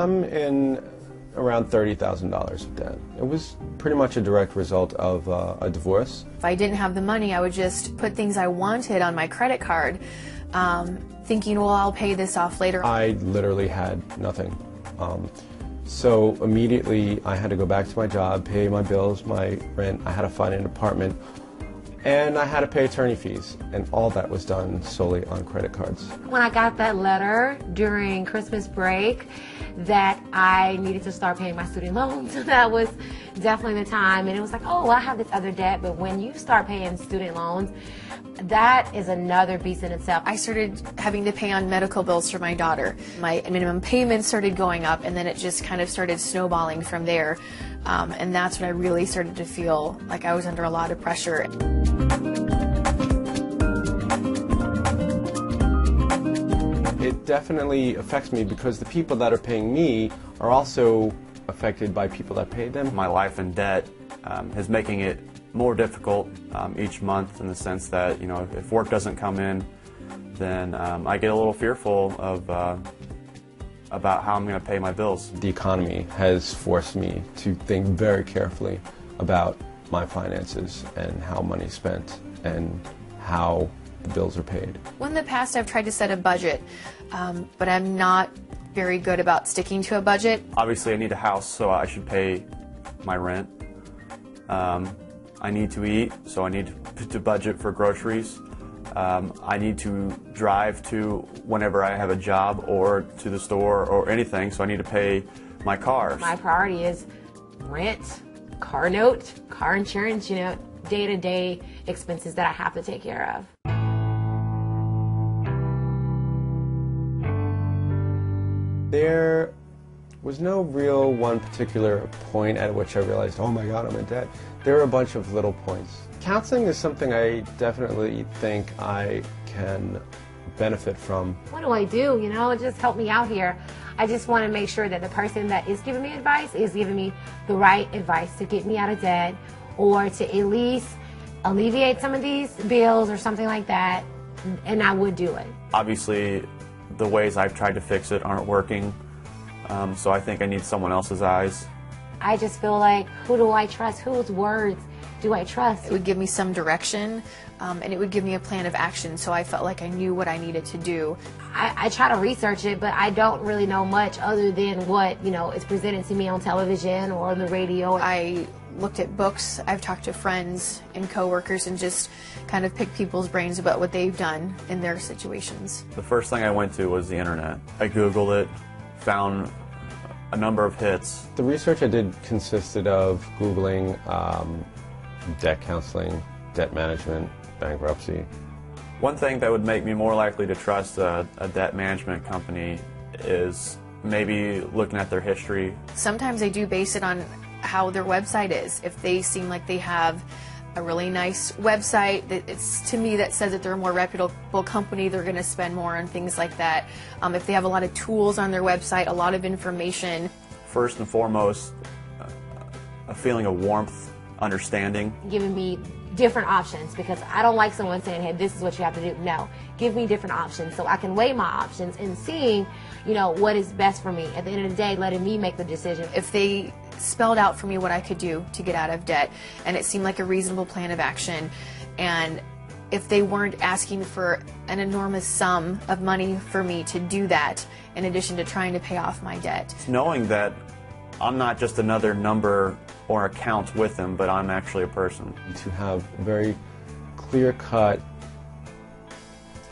I'm in around $30,000 of debt. It was pretty much a direct result of a divorce. If I didn't have the money, I would just put things I wanted on my credit card, thinking, well, I'll pay this off later. I literally had nothing. So immediately I had to go back to my job, pay my bills, my rent, I had to find an apartment, and I had to pay attorney fees, and all that was done solely on credit cards. When I got that letter during Christmas break that I needed to start paying my student loans, that was definitely the time. And it was like, oh, well, I have this other debt, but when you start paying student loans, that is another beast in itself. I started having to pay on medical bills for my daughter. My minimum payments started going up, and then it just kind of started snowballing from there. And that's when I really started to feel like I was under a lot of pressure. It definitely affects me because the people that are paying me are also affected by people that pay them. My life in debt is making it more difficult each month, in the sense that, you know, if work doesn't come in, then I get a little fearful of about how I'm going to pay my bills. The economy has forced me to think very carefully about my finances and how money's spent and how the bills are paid. Well, in the past, I've tried to set a budget, but I'm not very good about sticking to a budget. Obviously, I need a house, so I should pay my rent. I need to eat, so I need to budget for groceries. I need to drive to whenever I have a job or to the store or anything, so I need to pay my car. My priority is rent, car note, car insurance, you know, day-to-day expenses that I have to take care of. There was no real one particular point at which I realized, oh my God, I'm in debt. There were a bunch of little points. Counseling is something I definitely think I can benefit from. What do I do? You know, just help me out here. I just want to make sure that the person that is giving me advice is giving me the right advice to get me out of debt, or to at least alleviate some of these bills or something like that, and I would do it. Obviously, the ways I've tried to fix it aren't working, so I think I need someone else's eyes. I just feel like, who do I trust? Whose words do I trust? It would give me some direction, and it would give me a plan of action, so I felt like I knew what I needed to do. I try to research it, but I don't really know much other than what, you know, is presented to me on television or on the radio. I looked at books, I've talked to friends and coworkers, and just kind of picked people's brains about what they've done in their situations. The first thing I went to was the internet. I Googled it, found a number of hits. The research I did consisted of Googling debt counseling, debt management, bankruptcy. One thing that would make me more likely to trust a debt management company is maybe looking at their history. Sometimes I do base it on how their website is. If they seem like they have a really nice website, that it's, to me, that says that they're a more reputable company, they're going to spend more on things like that. If they have a lot of tools on their website, a lot of information. First and foremost, a feeling of warmth, understanding. Giving me different options, because I don't like someone saying, hey, this is what you have to do. No, give me different options so I can weigh my options and seeing, you know, what is best for me. At the end of the day, letting me make the decision. If they spelled out for me what I could do to get out of debt, and it seemed like a reasonable plan of action, and if they weren't asking for an enormous sum of money for me to do that, in addition to trying to pay off my debt. Knowing that I'm not just another number or account with them, but I'm actually a person. To have very clear-cut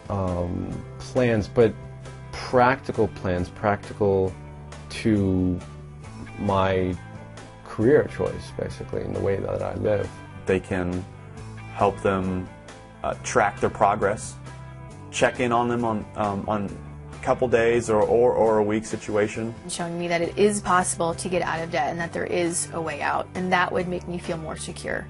plans, but practical plans, practical to my career choice, basically, in the way that I live. They can help them track their progress, check in on them on a couple days or a week situation. Showing me that it is possible to get out of debt and that there is a way out, and that would make me feel more secure.